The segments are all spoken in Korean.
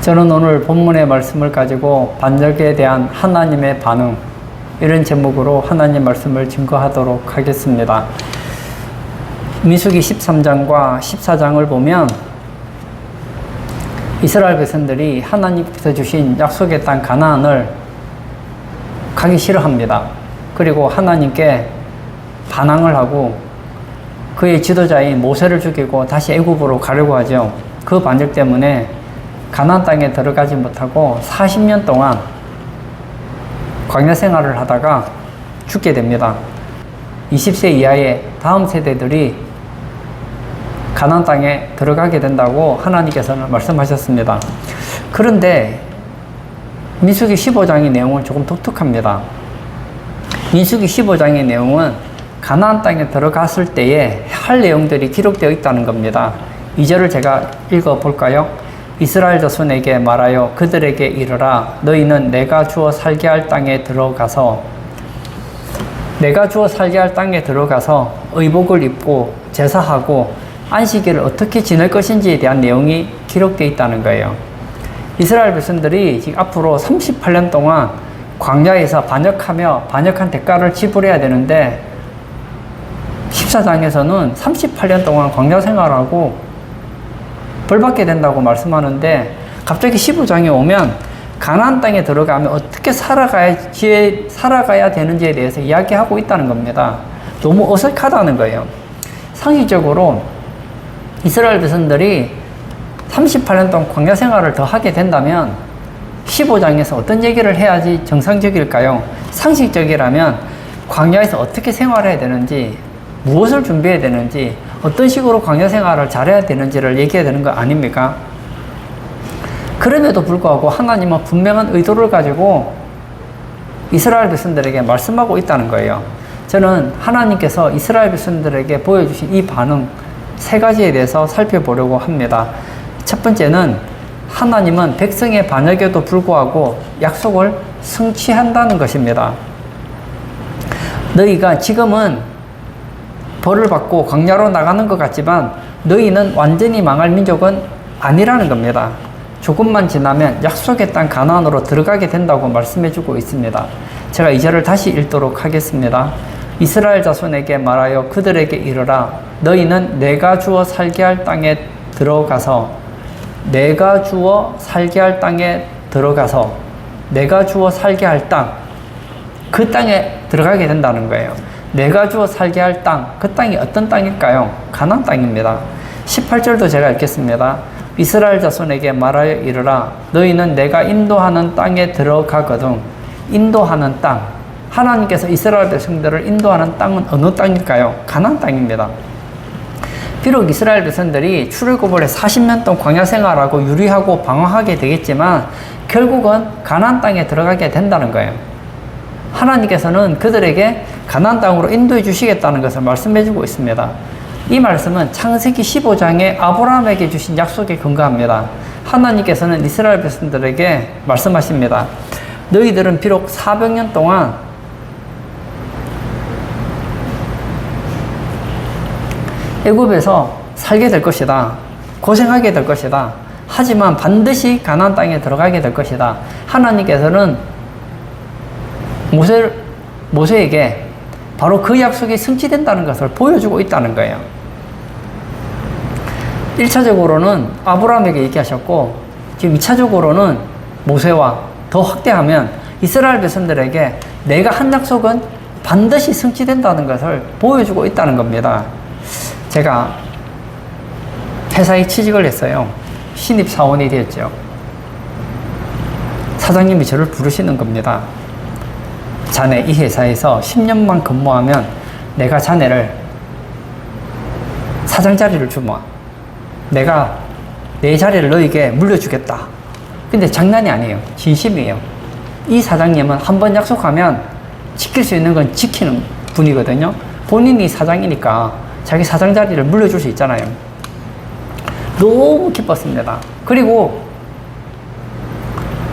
저는 오늘 본문의 말씀을 가지고 반역에 대한 하나님의 반응, 이런 제목으로 하나님 말씀을 증거하도록 하겠습니다. 민수기 13장과 14장을 보면 이스라엘 백성들이 하나님께서 주신 약속의 땅 가나안을 가기 싫어합니다. 그리고 하나님께 반항을 하고 그의 지도자인 모세를 죽이고 다시 애굽으로 가려고 하죠. 그 반역 때문에 가나안 땅에 들어가지 못하고 40년 동안 광야 생활을 하다가 죽게 됩니다. 20세 이하의 다음 세대들이 가나안 땅에 들어가게 된다고 하나님께서는 말씀하셨습니다. 그런데 민수기 15장의 내용은 조금 독특합니다. 민수기 15장의 내용은 가나안 땅에 들어갔을 때에 할 내용들이 기록되어 있다는 겁니다. 2절을 제가 읽어볼까요? 이스라엘 자손에게 말하여 그들에게 이르라. 너희는 내가 주어 살게 할 땅에 들어가서 의복을 입고 제사하고 안식일을 어떻게 지낼 것인지에 대한 내용이 기록되어 있다는 거예요. 이스라엘 백성들이 지금 앞으로 38년 동안 광야에서 반역하며 반역한 대가를 지불해야 되는데 14장에서는 38년 동안 광야 생활하고 벌받게 된다고 말씀하는데 갑자기 15장에 오면 가나안 땅에 들어가면 어떻게 살아가야 되는지에 대해서 이야기하고 있다는 겁니다. 너무 어색하다는 거예요. 상식적으로 이스라엘 백성들이 38년 동안 광야 생활을 더 하게 된다면 15장에서 어떤 얘기를 해야지 정상적일까요? 상식적이라면 광야에서 어떻게 생활해야 되는지, 무엇을 준비해야 되는지, 어떤 식으로 광야 생활을 잘해야 되는지를 얘기해야 되는 거 아닙니까? 그럼에도 불구하고 하나님은 분명한 의도를 가지고 이스라엘 백성들에게 말씀하고 있다는 거예요. 저는 하나님께서 이스라엘 백성들에게 보여주신 이 반응 세 가지에 대해서 살펴보려고 합니다. 첫 번째는 하나님은 백성의 반역에도 불구하고 약속을 성취한다는 것입니다. 너희가 지금은 벌을 받고 광야로 나가는 것 같지만 너희는 완전히 망할 민족은 아니라는 겁니다. 조금만 지나면 약속의 땅 가나안으로 들어가게 된다고 말씀해주고 있습니다. 제가 2절을 다시 읽도록 하겠습니다. 이스라엘 자손에게 말하여 그들에게 이르라. 너희는 내가 주어 살게 할 땅에 들어가서 내가 주어 살게 할 땅에 땅, 그 땅에 들어가게 된다는 거예요. 내가 주어 살게 할 땅, 그 땅이 어떤 땅일까요? 가나안 땅입니다. 18절도 제가 읽겠습니다. 이스라엘 자손에게 말하여 이르라. 너희는 내가 인도하는 땅에 들어가거든. 인도하는 땅, 하나님께서 이스라엘 백성들을 인도하는 땅은 어느 땅일까요? 가나안 땅입니다. 비록 이스라엘 백성들이 출애굽을 해 40년 동안 광야 생활하고 유리하고 방황하게 되겠지만 결국은 가나안 땅에 들어가게 된다는 거예요. 하나님께서는 그들에게 가나안 땅으로 인도해 주시겠다는 것을 말씀해 주고 있습니다. 이 말씀은 창세기 15장에 아브라함에게 주신 약속에 근거합니다. 하나님께서는 이스라엘 백성들에게 말씀하십니다. 너희들은 비록 400년 동안 애굽에서 살게 될 것이다. 고생하게 될 것이다. 하지만 반드시 가나안 땅에 들어가게 될 것이다. 하나님께서는 모세에게 바로 그 약속이 성취된다는 것을 보여주고 있다는 거예요. 1차적으로는 아브라함에게 얘기하셨고 지금 2차적으로는 모세와 더 확대하면 이스라엘 백성들에게 내가 한 약속은 반드시 성취된다는 것을 보여주고 있다는 겁니다. 제가 회사에 취직을 했어요. 신입사원이 되었죠. 사장님이 저를 부르시는 겁니다. 자네 이 회사에서 10년만 근무하면 내가 자네를 사장 자리를 주마. 내가 내 자리를 너에게 물려주겠다. 근데 장난이 아니에요. 진심이에요. 이 사장님은 한번 약속하면 지킬 수 있는 건 지키는 분이거든요. 본인이 사장이니까 자기 사장 자리를 물려줄 수 있잖아요. 너무 기뻤습니다. 그리고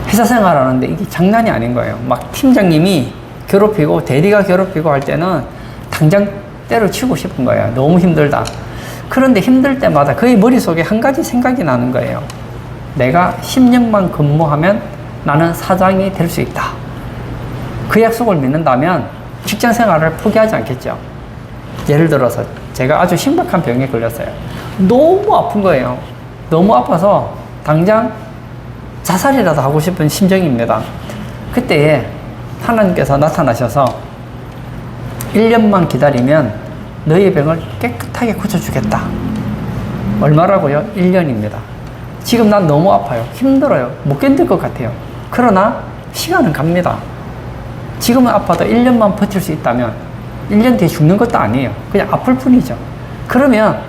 회사 생활하는데 이게 장난이 아닌 거예요. 막 팀장님이 괴롭히고 대리가 괴롭히고 할 때는 당장 때려치우고 싶은 거예요. 너무 힘들다. 그런데 힘들 때마다 그의 머릿속에 한 가지 생각이 나는 거예요. 내가 10년만 근무하면 나는 사장이 될 수 있다. 그 약속을 믿는다면 직장 생활을 포기하지 않겠죠. 예를 들어서 제가 아주 심각한 병에 걸렸어요. 너무 아픈 거예요. 너무 아파서 당장 자살이라도 하고 싶은 심정입니다. 그때에 하나님께서 나타나셔서 1년만 기다리면 너의 병을 깨끗하게 고쳐주겠다. 얼마라고요? 1년입니다. 지금 난 너무 아파요. 힘들어요. 못 견딜 것 같아요. 그러나 시간은 갑니다. 지금은 아파도 1년만 버틸 수 있다면 1년 뒤에 죽는 것도 아니에요. 그냥 아플 뿐이죠. 그러면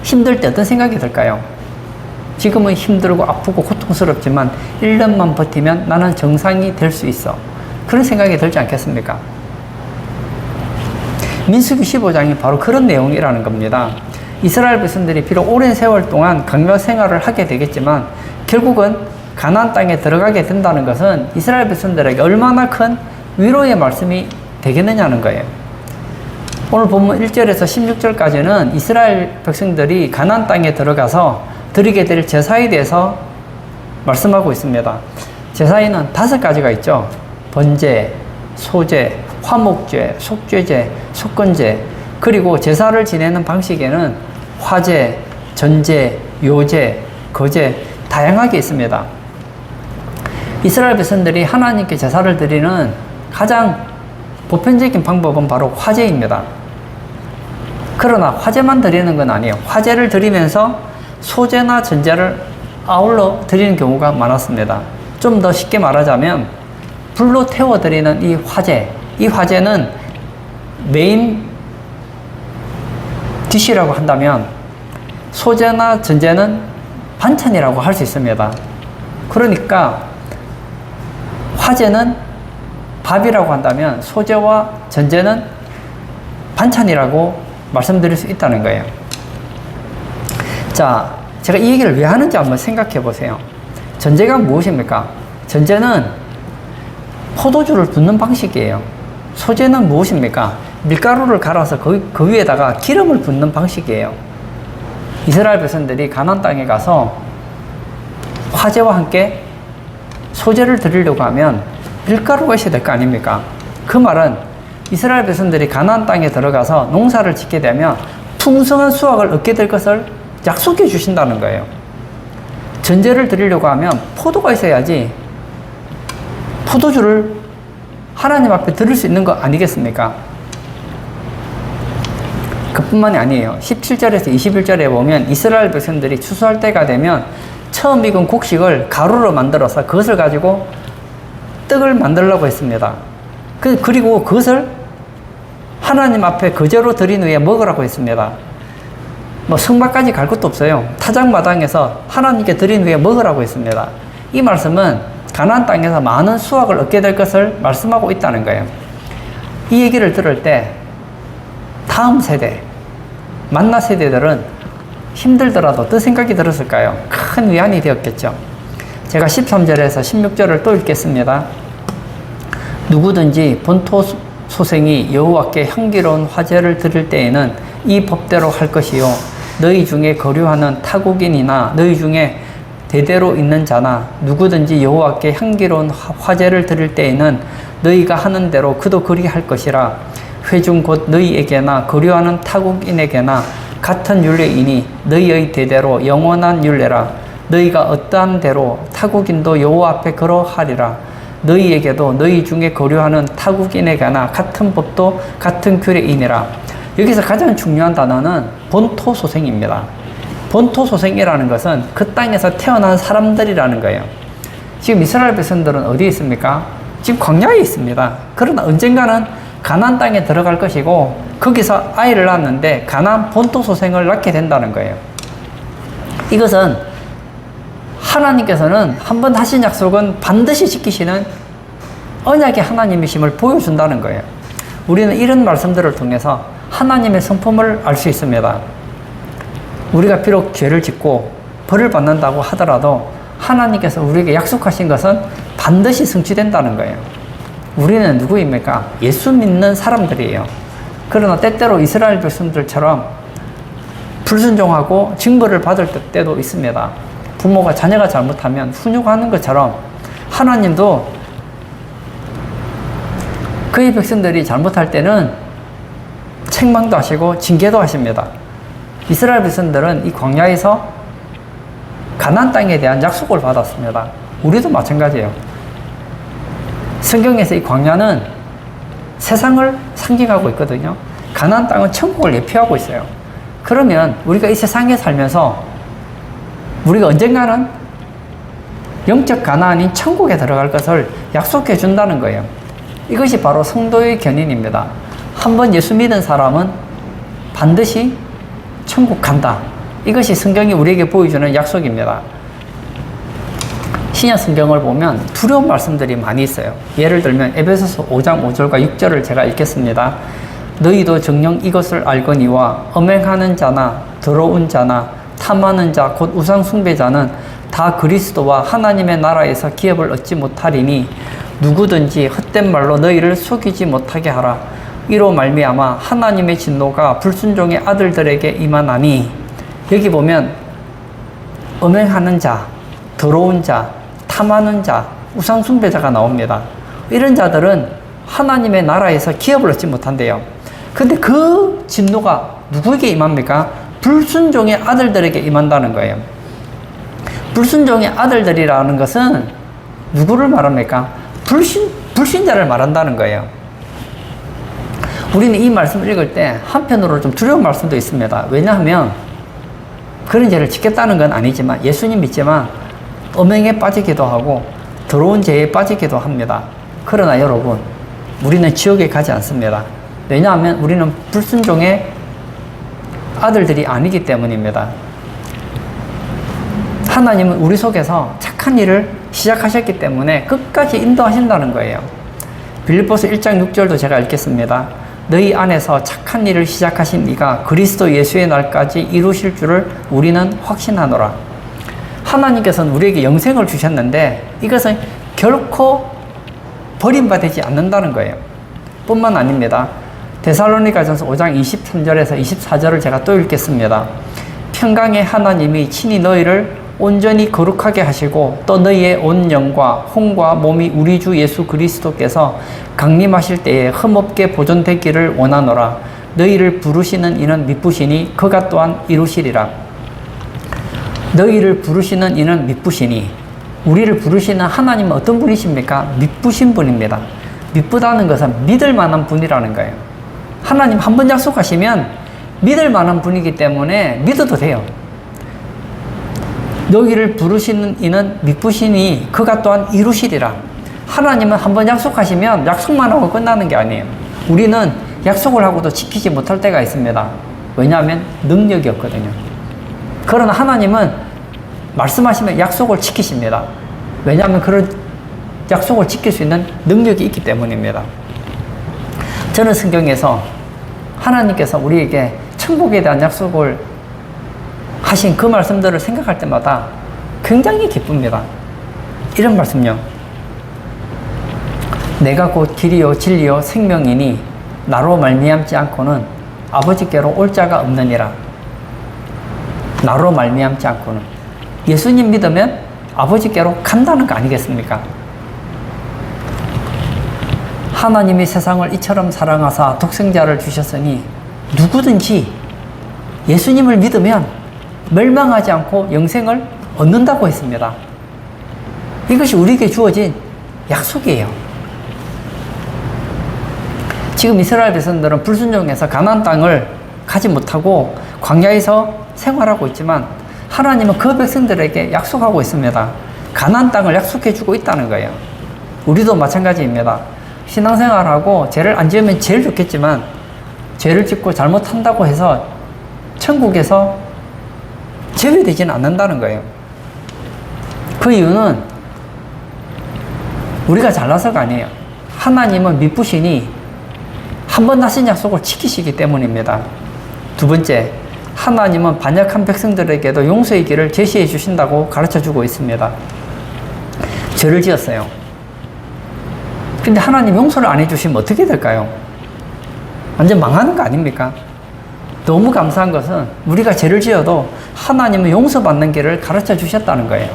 힘들 때 어떤 생각이 들까요? 지금은 힘들고 아프고 고통스럽지만 1년만 버티면 나는 정상이 될 수 있어. 그런 생각이 들지 않겠습니까? 민수기 15장이 바로 그런 내용이라는 겁니다. 이스라엘 백성들이 비록 오랜 세월 동안 강요 생활을 하게 되겠지만 결국은 가나안 땅에 들어가게 된다는 것은 이스라엘 백성들에게 얼마나 큰 위로의 말씀이 되겠느냐는 거예요. 오늘 본문 1절에서 16절까지는 이스라엘 백성들이 가나안 땅에 들어가서 드리게 될 제사에 대해서 말씀하고 있습니다. 제사에는 5가지가 있죠. 번제, 소제, 화목제, 속죄제, 속건제, 그리고 제사를 지내는 방식에는 화제, 전제, 요제, 거제 다양하게 있습니다. 이스라엘 백성들이 하나님께 제사를 드리는 가장 보편적인 방법은 바로 화제입니다. 그러나 화제만 드리는 건 아니에요. 화제를 드리면서 소제나 전제를 아울러 드리는 경우가 많았습니다. 좀 더 쉽게 말하자면 불로 태워드리는 이 화제는 메인 디시라고 한다면 소제나 전제는 반찬이라고 할 수 있습니다. 그러니까 화제는 밥이라고 한다면 소제와 전제는 반찬이라고 말씀드릴 수 있다는 거예요. 자, 제가 이 얘기를 왜 하는지 한번 생각해 보세요. 전제가 무엇입니까? 전제는 포도주를 붓는 방식이에요. 소제는 무엇입니까? 밀가루를 갈아서 그 위에다가 기름을 붓는 방식이에요. 이스라엘 백성들이 가나안 땅에 가서 화제와 함께 소제를 드리려고 하면 밀가루가 있어야 될 거 아닙니까? 그 말은 이스라엘 백성들이 가나안 땅에 들어가서 농사를 짓게 되면 풍성한 수확을 얻게 될 것을 약속해 주신다는 거예요. 전제를 드리려고 하면 포도가 있어야지 포도주를 하나님 앞에 드릴 수 있는 거 아니겠습니까? 그뿐만이 아니에요. 17절에서 21절에 보면 이스라엘 백성들이 추수할 때가 되면 처음 익은 곡식을 가루로 만들어서 그것을 가지고 떡을 만들려고 했습니다. 그리고 그것을 하나님 앞에 거제로 드린 후에 먹으라고 했습니다. 뭐 성막까지 갈 것도 없어요. 타작마당에서 하나님께 드린 후에 먹으라고 했습니다. 이 말씀은 가나안 땅에서 많은 수확을 얻게 될 것을 말씀하고 있다는 거예요. 이 얘기를 들을 때 다음 세대, 만나 세대들은 힘들더라도 어떤 생각이 들었을까요? 큰 위안이 되었겠죠. 제가 13절에서 16절을 또 읽겠습니다. 누구든지 본토 소생이 여호와께 향기로운 화제를 드릴 때에는 이 법대로 할 것이요 너희 중에 거류하는 타국인이나 너희 중에 대대로 있는 자나 누구든지 여호와께 향기로운 화제를 드릴 때에는 너희가 하는 대로 그도 그리 할 것이라. 회중 곧 너희에게나 거류하는 타국인에게나 같은 율례이니 너희의 대대로 영원한 율례라. 너희가 어떠한 대로 타국인도 여호와 앞에 그러하리라. 너희에게도 너희 중에 거류하는 타국인에게나 같은 법도 같은 규례이니라. 여기서 가장 중요한 단어는 본토소생입니다. 본토소생이라는 것은 그 땅에서 태어난 사람들이라는 거예요. 지금 이스라엘 백성들은 어디에 있습니까? 지금 광야에 있습니다. 그러나 언젠가는 가나안 땅에 들어갈 것이고 거기서 아이를 낳았는데 가나안 본토소생을 낳게 된다는 거예요. 이것은 하나님께서는 한 번 하신 약속은 반드시 지키시는 언약의 하나님이심을 보여준다는 거예요. 우리는 이런 말씀들을 통해서 하나님의 성품을 알 수 있습니다. 우리가 비록 죄를 짓고 벌을 받는다고 하더라도 하나님께서 우리에게 약속하신 것은 반드시 성취된다는 거예요. 우리는 누구입니까? 예수 믿는 사람들이에요. 그러나 때때로 이스라엘 백성들처럼 불순종하고 징벌을 받을 때도 있습니다. 부모가 자녀가 잘못하면 훈육하는 것처럼 하나님도 그의 백성들이 잘못할 때는 책망도 하시고 징계도 하십니다. 이스라엘 백성들은 이 광야에서 가나안 땅에 대한 약속을 받았습니다. 우리도 마찬가지예요. 성경에서 이 광야는 세상을 상징하고 있거든요. 가나안 땅은 천국을 예표하고 있어요. 그러면 우리가 이 세상에 살면서 우리가 언젠가는 영적 가나안인 천국에 들어갈 것을 약속해 준다는 거예요. 이것이 바로 성도의 견인입니다. 한번 예수 믿은 사람은 반드시 천국 간다. 이것이 성경이 우리에게 보여주는 약속입니다. 신약 성경을 보면 두려운 말씀들이 많이 있어요. 예를 들면 에베소서 5장 5절과 6절을 제가 읽겠습니다. 너희도 정녕 이것을 알거니와 음행하는 자나 더러운 자나 탐하는 자 곧 우상 숭배자는 다 그리스도와 하나님의 나라에서 기업을 얻지 못하리니 누구든지 헛된 말로 너희를 속이지 못하게 하라. 이로 말미암아 하나님의 진노가 불순종의 아들들에게 임하나니. 여기 보면 음행하는 자, 더러운 자, 탐하는 자, 우상 숭배자가 나옵니다. 이런 자들은 하나님의 나라에서 기업을 얻지 못한대요. 근데 그 진노가 누구에게 임합니까? 불순종의 아들들에게 임한다는 거예요. 불순종의 아들들이라는 것은 누구를 말합니까? 불신자를 말한다는 거예요. 우리는 이 말씀을 읽을 때 한편으로 좀 두려운 말씀도 있습니다. 왜냐하면 그런 죄를 짓겠다는 건 아니지만 예수님 믿지만 음행에 빠지기도 하고 더러운 죄에 빠지기도 합니다. 그러나 여러분, 우리는 지옥에 가지 않습니다. 왜냐하면 우리는 불순종의 아들들이 아니기 때문입니다. 하나님은 우리 속에서 착한 일을 시작하셨기 때문에 끝까지 인도하신다는 거예요. 빌립보서 1장 6절도 제가 읽겠습니다. 너희 안에서 착한 일을 시작하신 이가 그리스도 예수의 날까지 이루실 줄을 우리는 확신하노라. 하나님께서는 우리에게 영생을 주셨는데 이것은 결코 버림받지 않는다는 거예요. 뿐만 아닙니다. 데살로니가전서 5장 23절에서 24절을 제가 또 읽겠습니다. 평강의 하나님이 친히 너희를 온전히 거룩하게 하시고 또 너희의 온 영과 혼과 몸이 우리 주 예수 그리스도께서 강림하실 때에 흠없게 보존되기를 원하노라. 너희를 부르시는 이는 미쁘시니 그가 또한 이루시리라. 너희를 부르시는 이는 미쁘시니, 우리를 부르시는 하나님은 어떤 분이십니까? 미쁘신 분입니다. 미쁘다는 것은 믿을 만한 분이라는 거예요. 하나님 한 번 약속하시면 믿을 만한 분이기 때문에 믿어도 돼요. 너희를 부르시는 이는 미쁘시니 그가 또한 이루시리라. 하나님은 한 번 약속하시면 약속만 하고 끝나는 게 아니에요. 우리는 약속을 하고도 지키지 못할 때가 있습니다. 왜냐하면 능력이 없거든요. 그러나 하나님은 말씀하시면 약속을 지키십니다. 왜냐하면 그런 약속을 지킬 수 있는 능력이 있기 때문입니다. 저는 성경에서 하나님께서 우리에게 천국에 대한 약속을 하신 그 말씀들을 생각할 때마다 굉장히 기쁩니다. 이런 말씀요. 내가 곧 길이요 진리요 생명이니 나로 말미암지 않고는 아버지께로 올 자가 없느니라. 나로 말미암지 않고는. 예수님 믿으면 아버지께로 간다는 거 아니겠습니까? 하나님이 세상을 이처럼 사랑하사 독생자를 주셨으니 누구든지 예수님을 믿으면 멸망하지 않고 영생을 얻는다고 했습니다. 이것이 우리에게 주어진 약속이에요. 지금 이스라엘 백성들은 불순종해서 가나안 땅을 가지 못하고 광야에서 생활하고 있지만 하나님은 그 백성들에게 약속하고 있습니다. 가나안 땅을 약속해 주고 있다는 거예요. 우리도 마찬가지입니다. 신앙생활하고 죄를 안 지으면 제일 좋겠지만 죄를 짓고 잘못한다고 해서 천국에서 제외되지는 않는다는 거예요. 그 이유는 우리가 잘나서가 아니에요. 하나님은 미쁘시니 한 번 하신 약속을 지키시기 때문입니다. 두 번째, 하나님은 반역한 백성들에게도 용서의 길을 제시해 주신다고 가르쳐 주고 있습니다. 죄를 지었어요. 근데 하나님 용서를 안 해주시면 어떻게 될까요? 완전 망하는 거 아닙니까? 너무 감사한 것은 우리가 죄를 지어도 하나님은 용서받는 길을 가르쳐 주셨다는 거예요.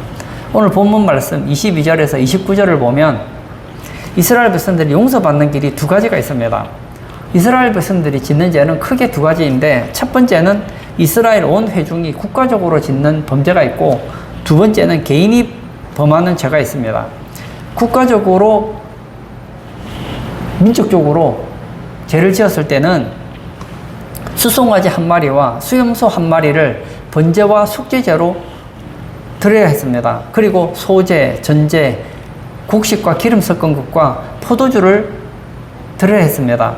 오늘 본문 말씀 22절에서 29절을 보면 이스라엘 백성들이 용서받는 길이 두 가지가 있습니다. 이스라엘 백성들이 짓는 죄는 크게 두 가지인데, 첫 번째는 이스라엘 온 회중이 국가적으로 짓는 범죄가 있고, 두 번째는 개인이 범하는 죄가 있습니다. 국가적으로, 민족적으로 죄를 지었을 때는 수송아지 한 마리와 수염소 한 마리를 번제와 속죄제로 드려야 했습니다. 그리고 소제, 전제, 곡식과 기름 섞은 것과 포도주를 드려야 했습니다.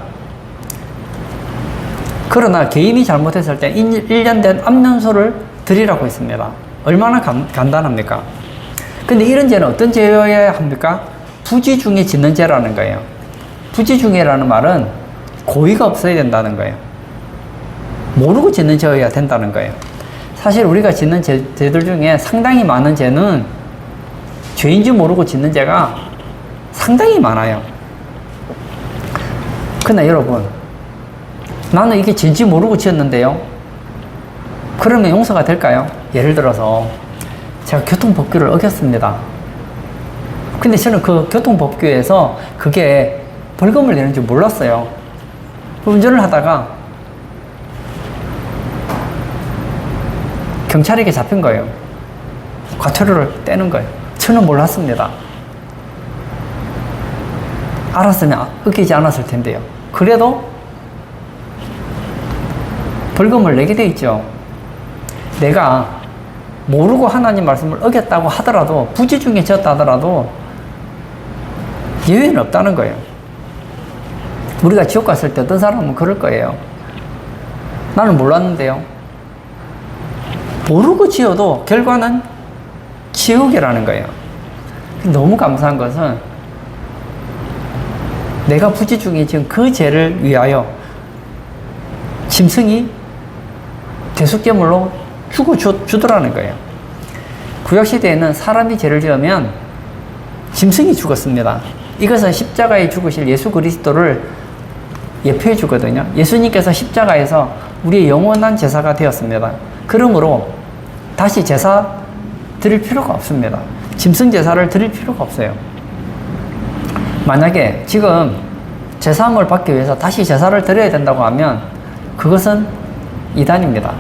그러나 개인이 잘못했을 때 1년 된 암염소를 드리라고 했습니다. 얼마나 간단합니까? 근데 이런 죄는 어떤 죄여야 합니까? 부지 중에 짓는 죄라는 거예요. 부지 중에라는 말은 고의가 없어야 된다는 거예요. 모르고 짓는 죄여야 된다는 거예요. 사실 우리가 짓는 죄들 중에 상당히 많은 죄는 죄인지 모르고 짓는 죄가 상당히 많아요. 그러나 여러분, 나는 이게 죄인지 모르고 지었는데요. 그러면 용서가 될까요? 예를 들어서 제가 교통법규를 어겼습니다. 근데 저는 그 교통법규에서 그게 벌금을 내는 줄 몰랐어요. 운전을 하다가 경찰에게 잡힌 거예요. 과태료를 떼는 거예요. 저는 몰랐습니다. 알았으면 어기지 않았을 텐데요. 그래도 벌금을 내게 돼 있죠. 내가 모르고 하나님 말씀을 어겼다고 하더라도, 부지 중에 지었다 하더라도 예외는 없다는 거예요. 우리가 지옥 갔을 때 어떤 사람은 그럴 거예요. 나는 몰랐는데요. 모르고 지어도 결과는 지옥이라는 거예요. 너무 감사한 것은 내가 부지 중에 지은 그 죄를 위하여 짐승이 대속제물로 죽어주더라는 거예요. 구약시대에는 사람이 죄를 지으면 짐승이 죽었습니다. 이것은 십자가에 죽으실 예수 그리스도를 예표해 주거든요. 예수님께서 십자가에서 우리의 영원한 제사가 되었습니다. 그러므로 다시 제사 드릴 필요가 없습니다. 짐승 제사를 드릴 필요가 없어요. 만약에 지금 제사함을 받기 위해서 다시 제사를 드려야 된다고 하면 그것은 이단입니다.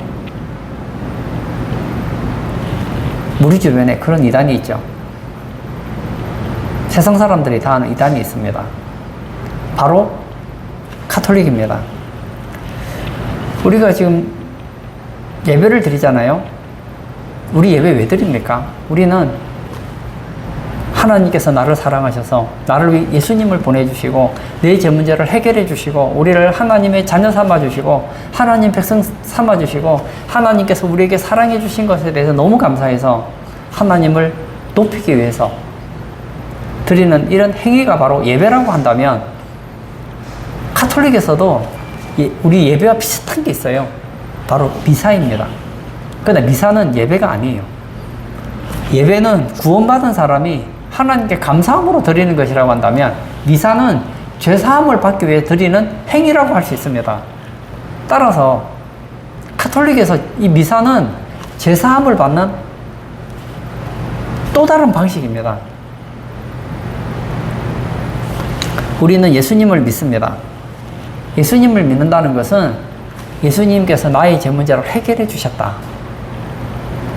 우리 주변에 그런 이단이 있죠. 세상 사람들이 다 아는 이단이 있습니다. 바로 카톨릭입니다. 우리가 지금 예배를 드리잖아요. 우리 예배 왜 드립니까? 우리는 하나님께서 나를 사랑하셔서 나를 위해 예수님을 보내주시고 내 죄 문제를 해결해 주시고 우리를 하나님의 자녀 삼아 주시고 하나님 백성 삼아 주시고 하나님께서 우리에게 사랑해 주신 것에 대해서 너무 감사해서 하나님을 높이기 위해서 드리는 이런 행위가 바로 예배라고 한다면, 카톨릭에서도 우리 예배와 비슷한 게 있어요. 바로 미사입니다. 그런데 미사는 예배가 아니에요. 예배는 구원받은 사람이 하나님께 감사함으로 드리는 것이라고 한다면, 미사는 죄사함을 받기 위해 드리는 행위라고 할 수 있습니다. 따라서 카톨릭에서 이 미사는 죄사함을 받는 또 다른 방식입니다. 우리는 예수님을 믿습니다. 예수님을 믿는다는 것은 예수님께서 나의 죄 문제를 해결해 주셨다.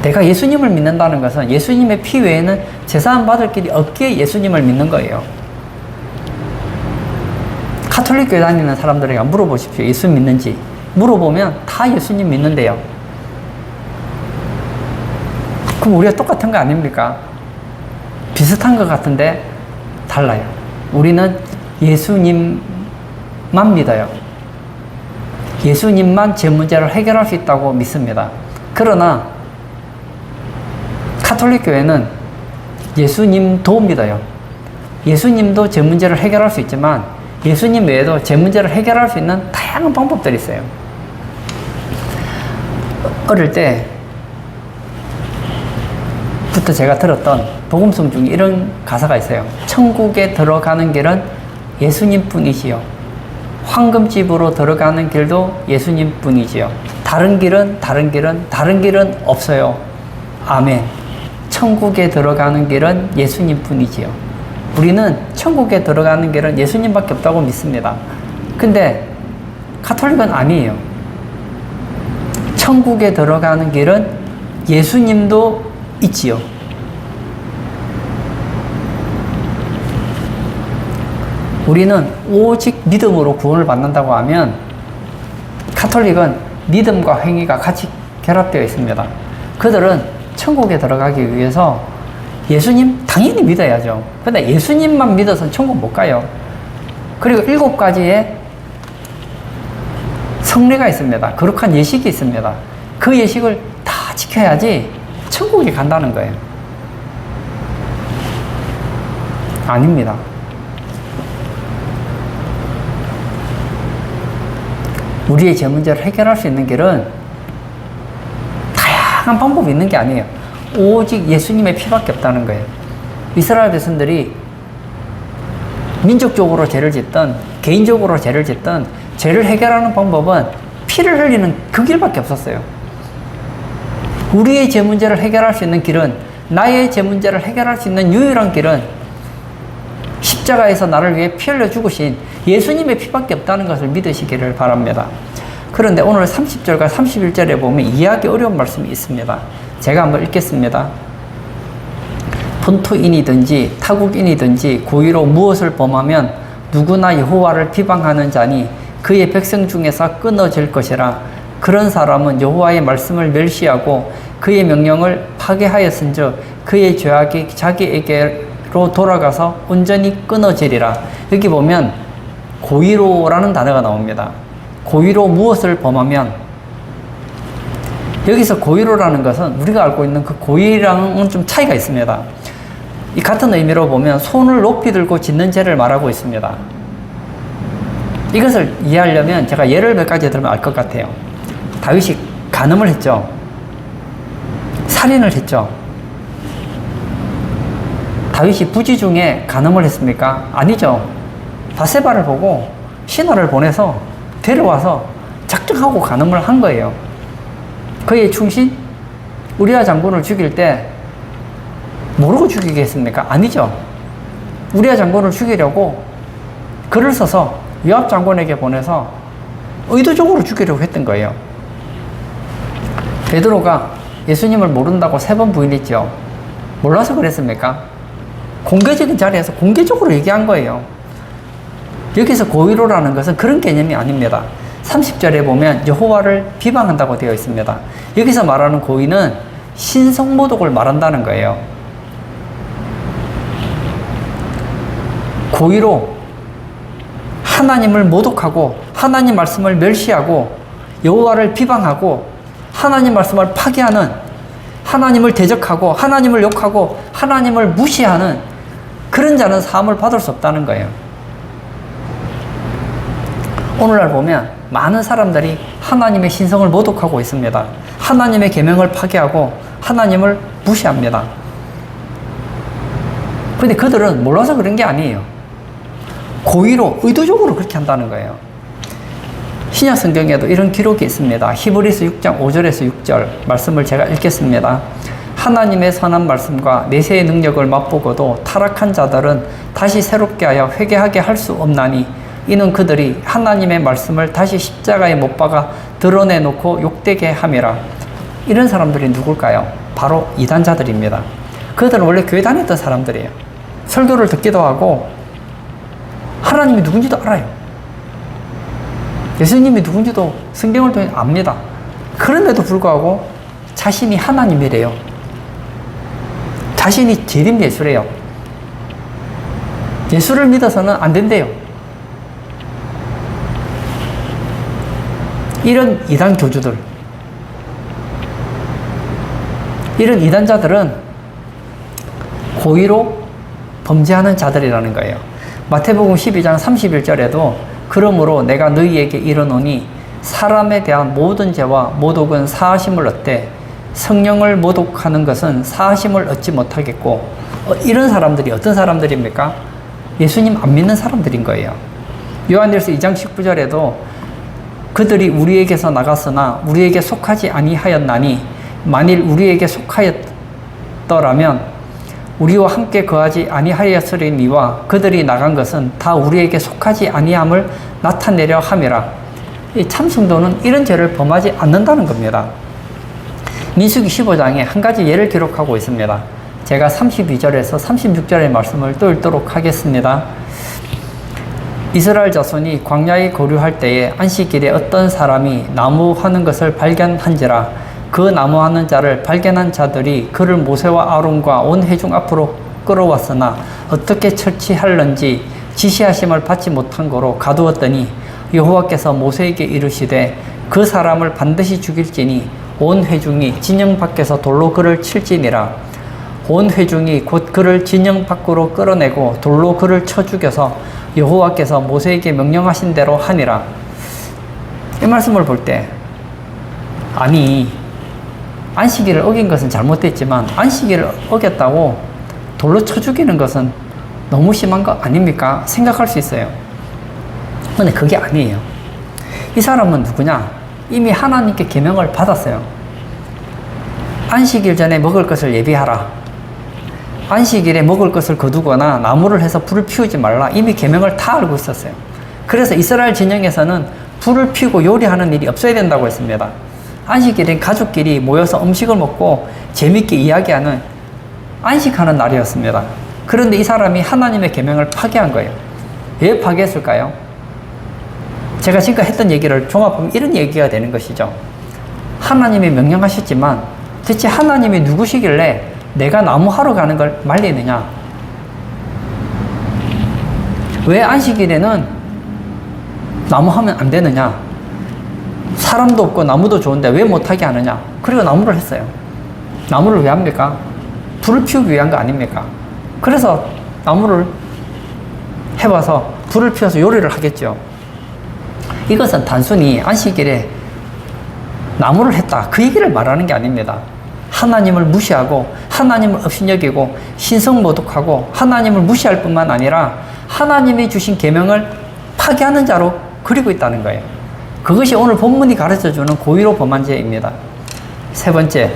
내가 예수님을 믿는다는 것은 예수님의 피 외에는 제사함 받을 길이 없기에 예수님을 믿는 거예요. 카톨릭 교회 다니는 사람들에게 물어보십시오. 예수 믿는지. 물어보면 다 예수님 믿는데요. 그럼 우리가 똑같은 거 아닙니까? 비슷한 것 같은데 달라요. 우리는 예수님만 믿어요. 예수님만 제 문제를 해결할 수 있다고 믿습니다. 그러나 카톨릭 교회는 예수님도 믿어요. 예수님도 제 문제를 해결할 수 있지만 예수님 외에도 제 문제를 해결할 수 있는 다양한 방법들이 있어요. 어릴 때부터 제가 들었던 복음성 중에 이런 가사가 있어요. 천국에 들어가는 길은 예수님 뿐이시요. 황금집으로 들어가는 길도 예수님 뿐이시요. 다른 길은 없어요. 아멘. 천국에 들어가는 길은 예수님 뿐이지요. 우리는 천국에 들어가는 길은 예수님밖에 없다고 믿습니다. 근데 가톨릭은 아니에요. 천국에 들어가는 길은 예수님도 있지요. 우리는 오직 믿음으로 구원을 받는다고 하면 가톨릭은 믿음과 행위가 같이 결합되어 있습니다. 그들은 천국에 들어가기 위해서 예수님 당연히 믿어야죠. 근데 예수님만 믿어서는 천국 못 가요. 그리고 7가지의 성례가 있습니다. 거룩한 예식이 있습니다. 그 예식을 다 지켜야지 천국에 간다는 거예요. 아닙니다. 우리의 죄 문제를 해결할 수 있는 길은 다양한 방법이 있는 게 아니에요. 오직 예수님의 피밖에 없다는 거예요. 이스라엘 백성들이 민족적으로 죄를 짓든 개인적으로 죄를 짓든 죄를 해결하는 방법은 피를 흘리는 그 길밖에 없었어요. 우리의 죄 문제를 해결할 수 있는 길은, 나의 죄 문제를 해결할 수 있는 유일한 길은 십자가에서 나를 위해 피 흘려 죽으신 예수님의 피밖에 없다는 것을 믿으시기를 바랍니다. 그런데 오늘 30절과 31절에 보면 이해하기 어려운 말씀이 있습니다. 제가 한번 읽겠습니다. 본토인이든지 타국인이든지 고의로 무엇을 범하면 누구나 여호와를 비방하는 자니 그의 백성 중에서 끊어질 것이라. 그런 사람은 여호와의 말씀을 멸시하고 그의 명령을 파괴하였은즉 그의 죄악이 자기에게로 돌아가서 온전히 끊어지리라. 여기 보면 고의로라는 단어가 나옵니다. 고의로 무엇을 범하면, 여기서 고의로라는 것은 우리가 알고 있는 그 고의랑은 좀 차이가 있습니다. 이 같은 의미로 보면 손을 높이 들고 짓는 죄를 말하고 있습니다. 이것을 이해하려면 제가 예를 몇 가지 들면 알 것 같아요. 다윗이 간음을 했죠. 살인을 했죠. 다윗이 부지 중에 간음을 했습니까? 아니죠. 바세바를 보고 신하를 보내서 데려와서 작정하고 간음을 한 거예요. 그의 충신 우리아 장군을 죽일 때 모르고 죽이겠습니까? 아니죠. 우리아 장군을 죽이려고 글을 써서 요압 장군에게 보내서 의도적으로 죽이려고 했던 거예요. 베드로가 예수님을 모른다고 3번 부인했죠. 몰라서 그랬습니까? 공개적인 자리에서 공개적으로 얘기한 거예요. 여기서 고의로라는 것은 그런 개념이 아닙니다. 30절에 보면 여호와를 비방한다고 되어 있습니다. 여기서 말하는 고의는 신성모독을 말한다는 거예요. 고의로 하나님을 모독하고 하나님 말씀을 멸시하고 여호와를 비방하고 하나님 말씀을 파괴하는, 하나님을 대적하고 하나님을 욕하고 하나님을 무시하는 그런 자는 사함을 받을 수 없다는 거예요. 오늘날 보면 많은 사람들이 하나님의 신성을 모독하고 있습니다. 하나님의 계명을 파괴하고 하나님을 무시합니다. 그런데 그들은 몰라서 그런 게 아니에요. 고의로 의도적으로 그렇게 한다는 거예요. 신약 성경에도 이런 기록이 있습니다. 히브리서 6장 5절에서 6절 말씀을 제가 읽겠습니다. 하나님의 선한 말씀과 내세의 능력을 맛보고도 타락한 자들은 다시 새롭게 하여 회개하게 할 수 없나니 이는 그들이 하나님의 말씀을 다시 십자가에 못 박아 드러내놓고 욕되게 함이라. 이런 사람들이 누굴까요? 바로 이단자들입니다. 그들은 원래 교회 다녔던 사람들이에요. 설교를 듣기도 하고 하나님이 누군지도 알아요. 예수님이 누군지도 성경을 통해 압니다. 그럼에도 불구하고 자신이 하나님이래요. 자신이 재림 예수래요. 예수를 믿어서는 안 된대요. 이런 이단 교주들, 이런 이단자들은 고의로 범죄하는 자들이라는 거예요. 마태복음 12장 31절에도 그러므로 내가 너희에게 이르노니 사람에 대한 모든 죄와 모독은 사하심을 얻되 성령을 모독하는 것은 사하심을 얻지 못하겠고. 이런 사람들이 어떤 사람들입니까? 예수님 안 믿는 사람들인 거예요. 요한일서 2장 19절에도 그들이 우리에게서 나갔으나 우리에게 속하지 아니하였나니 만일 우리에게 속하였더라면 우리와 함께 거하지 아니하였으리니와 그들이 나간 것은 다 우리에게 속하지 아니함을 나타내려 함이라. 이 참성도는 이런 죄를 범하지 않는다는 겁니다. 민수기 15장에 한 가지 예를 기록하고 있습니다. 제가 32절에서 36절의 말씀을 또 읽도록 하겠습니다. 이스라엘 자손이 광야에 거류할 때에 안식일에 어떤 사람이 나무하는 것을 발견한지라. 그 나무하는 자를 발견한 자들이 그를 모세와 아론과 온 회중 앞으로 끌어왔으나 어떻게 처치할런지 지시하심을 받지 못한 거로 가두었더니 여호와께서 모세에게 이르시되 그 사람을 반드시 죽일지니 온 회중이 진영 밖에서 돌로 그를 칠지니라. 온 회중이 곧 그를 진영 밖으로 끌어내고 돌로 그를 쳐 죽여서 여호와께서 모세에게 명령하신 대로 하니라. 이 말씀을 볼 때 아니 안식일을 어긴 것은 잘못됐지만 안식일을 어겼다고 돌로 쳐 죽이는 것은 너무 심한 거 아닙니까? 생각할 수 있어요. 근데 그게 아니에요. 이 사람은 누구냐? 이미 하나님께 계명을 받았어요. 안식일 전에 먹을 것을 예비하라. 안식일에 먹을 것을 거두거나 나무를 해서 불을 피우지 말라. 이미 계명을 다 알고 있었어요. 그래서 이스라엘 진영에서는 불을 피우고 요리하는 일이 없어야 된다고 했습니다. 안식일엔 가족끼리 모여서 음식을 먹고 재밌게 이야기하는 안식하는 날이었습니다. 그런데 이 사람이 하나님의 계명을 파괴한 거예요. 왜 파괴했을까요? 제가 지금까지 했던 얘기를 종합하면 이런 얘기가 되는 것이죠. 하나님이 명령하셨지만 대체 하나님이 누구시길래 내가 나무하러 가는 걸 말리느냐? 왜 안식일에는 나무하면 안 되느냐? 사람도 없고 나무도 좋은데 왜 못하게 하느냐? 그리고 나무를 했어요. 나무를 왜 합니까? 불을 피우기 위한 거 아닙니까? 그래서 나무를 해봐서 불을 피워서 요리를 하겠죠. 이것은 단순히 안식일에 나무를 했다 그 얘기를 말하는 게 아닙니다. 하나님을 무시하고 하나님을 업신여기고 신성모독하고 하나님을 무시할 뿐만 아니라 하나님이 주신 계명을 파괴하는 자로 그리고 있다는 거예요. 그것이 오늘 본문이 가르쳐주는 고의로 범한 죄입니다. 세 번째,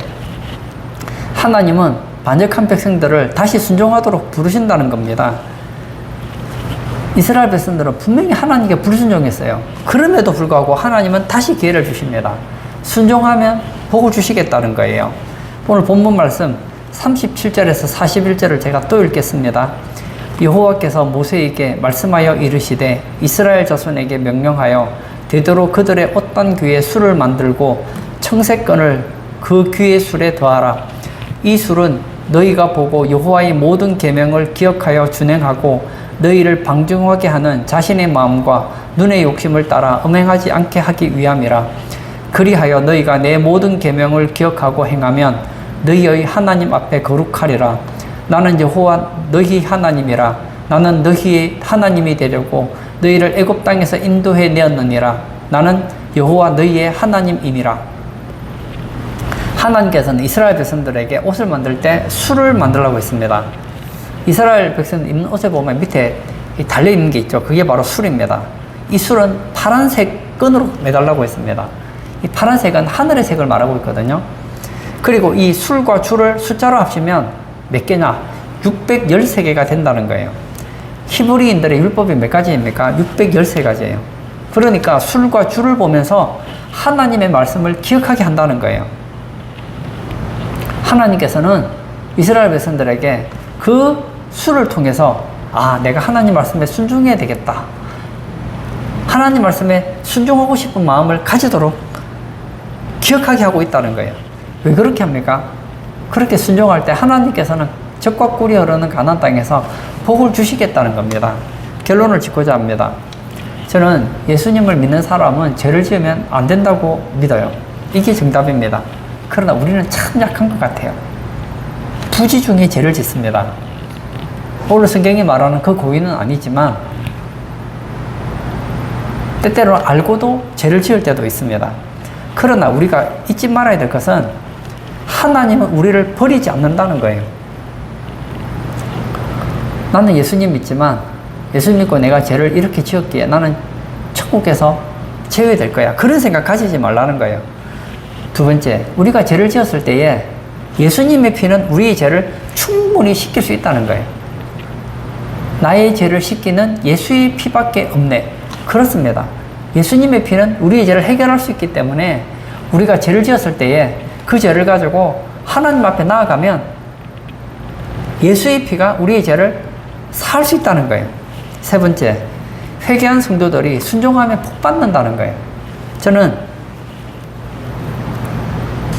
하나님은 반역한 백성들을 다시 순종하도록 부르신다는 겁니다. 이스라엘 백성들은 분명히 하나님께 불순종했어요. 그럼에도 불구하고 하나님은 다시 기회를 주십니다. 순종하면 복을 주시겠다는 거예요. 오늘 본문 말씀 37절에서 41절을 제가 또 읽겠습니다. 여호와께서 모세에게 말씀하여 이르시되 이스라엘 자손에게 명령하여 되도록 그들의 옷단 귀에 술을 만들고 청색건을 그 귀의 술에 더하라. 이 술은 너희가 보고 여호와의 모든 계명을 기억하여 준행하고 너희를 방종하게 하는 자신의 마음과 눈의 욕심을 따라 음행하지 않게 하기 위함이라. 그리하여 너희가 내 모든 계명을 기억하고 행하면 너희의 하나님 앞에 거룩하리라. 나는 여호와 너희 하나님이라. 나는 너희의 하나님이 되려고 너희를 애굽 땅에서 인도해 내었느니라. 나는 여호와 너희의 하나님이니라. 하나님께서는 이스라엘 백성들에게 옷을 만들 때 술을 만들라고 했습니다. 이스라엘 백성들 입는 옷에 보면 밑에 달려있는 게 있죠. 그게 바로 술입니다. 이 술은 파란색 끈으로 매달라고 했습니다. 이 파란색은 하늘의 색을 말하고 있거든요. 그리고 이 술과 줄을 숫자로 합치면 몇 개냐? 613개가 된다는 거예요. 히브리인들의 율법이 몇 가지입니까? 613가지예요. 그러니까 술과 줄을 보면서 하나님의 말씀을 기억하게 한다는 거예요. 하나님께서는 이스라엘 백성들에게 그 술을 통해서 내가 하나님 말씀에 순종해야 되겠다. 하나님 말씀에 순종하고 싶은 마음을 가지도록 기억하게 하고 있다는 거예요. 왜 그렇게 합니까? 그렇게 순종할 때 하나님께서는 젖과 꿀이 흐르는 가나안 땅에서 복을 주시겠다는 겁니다. 결론을 짓고자 합니다. 저는 예수님을 믿는 사람은 죄를 지으면 안 된다고 믿어요. 이게 정답입니다. 그러나 우리는 참 약한 것 같아요. 부지 중에 죄를 짓습니다. 오늘 성경이 말하는 그 고의는 아니지만 때때로 알고도 죄를 지을 때도 있습니다. 그러나 우리가 잊지 말아야 될 것은 하나님은 우리를 버리지 않는다는 거예요. 나는 예수님 믿지만 예수 믿고 내가 죄를 이렇게 지었기에 나는 천국에서 제외될 거야. 그런 생각 가지지 말라는 거예요. 두 번째, 우리가 죄를 지었을 때에 예수님의 피는 우리의 죄를 충분히 씻길 수 있다는 거예요. 나의 죄를 씻기는 예수의 피밖에 없네. 그렇습니다. 예수님의 피는 우리의 죄를 해결할 수 있기 때문에 우리가 죄를 지었을 때에 그 죄를 가지고 하나님 앞에 나아가면 예수의 피가 우리의 죄를 사할 수 있다는 거예요. 세 번째, 회개한 성도들이 순종하면 복 받는다는 거예요. 저는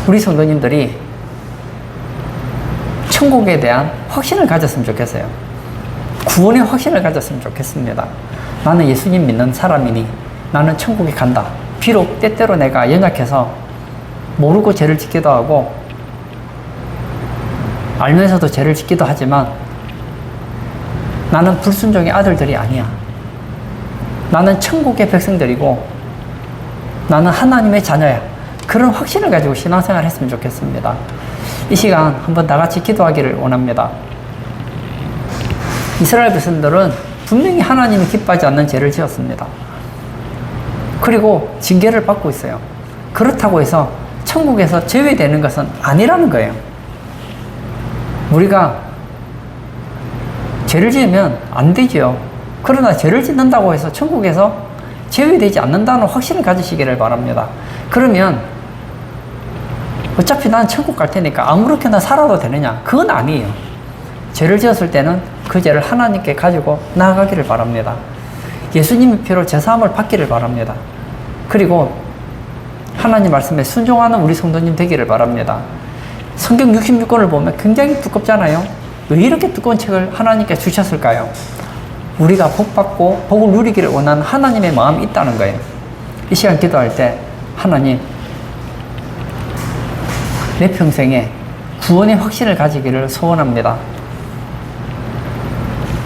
우리 성도님들이 천국에 대한 확신을 가졌으면 좋겠어요. 구원의 확신을 가졌으면 좋겠습니다. 나는 예수님 믿는 사람이니 나는 천국에 간다. 비록 때때로 내가 연약해서 모르고 죄를 짓기도 하고 알면서도 죄를 짓기도 하지만 나는 불순종의 아들들이 아니야. 나는 천국의 백성들이고 나는 하나님의 자녀야. 그런 확신을 가지고 신앙생활을 했으면 좋겠습니다. 이 시간 한번 다 같이 기도하기를 원합니다. 이스라엘 백성들은 분명히 하나님이 기뻐하지 않는 죄를 지었습니다. 그리고 징계를 받고 있어요. 그렇다고 해서 천국에서 제외되는 것은 아니라는 거예요. 우리가 죄를 지으면 안 되죠. 그러나 죄를 짓는다고 해서 천국에서 제외되지 않는다는 확신을 가지시기를 바랍니다. 그러면 어차피 난 천국 갈 테니까 아무렇게나 살아도 되느냐? 그건 아니에요. 죄를 지었을 때는 그 죄를 하나님께 가지고 나아가기를 바랍니다. 예수님의 피로 제사함을 받기를 바랍니다. 그리고 하나님 말씀에 순종하는 우리 성도님 되기를 바랍니다. 성경 66권을 보면 굉장히 두껍잖아요. 왜 이렇게 두꺼운 책을 하나님께 주셨을까요? 우리가 복받고 복을 누리기를 원하는 하나님의 마음이 있다는 거예요. 이 시간 기도할 때 하나님, 내 평생에 구원의 확신을 가지기를 소원합니다.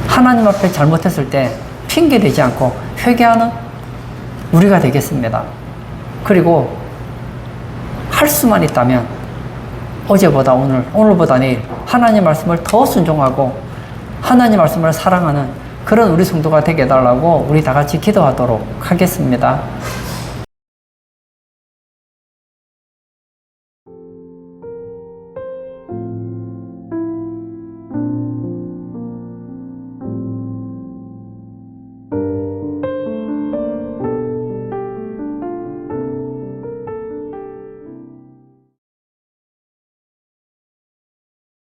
하나님 앞에 잘못했을 때 핑계대지 않고 회개하는 우리가 되겠습니다. 그리고 할 수만 있다면 어제보다 오늘, 오늘보다 내일 하나님 말씀을 더 순종하고 하나님 말씀을 사랑하는 그런 우리 성도가 되게 해달라고 우리 다 같이 기도하도록 하겠습니다.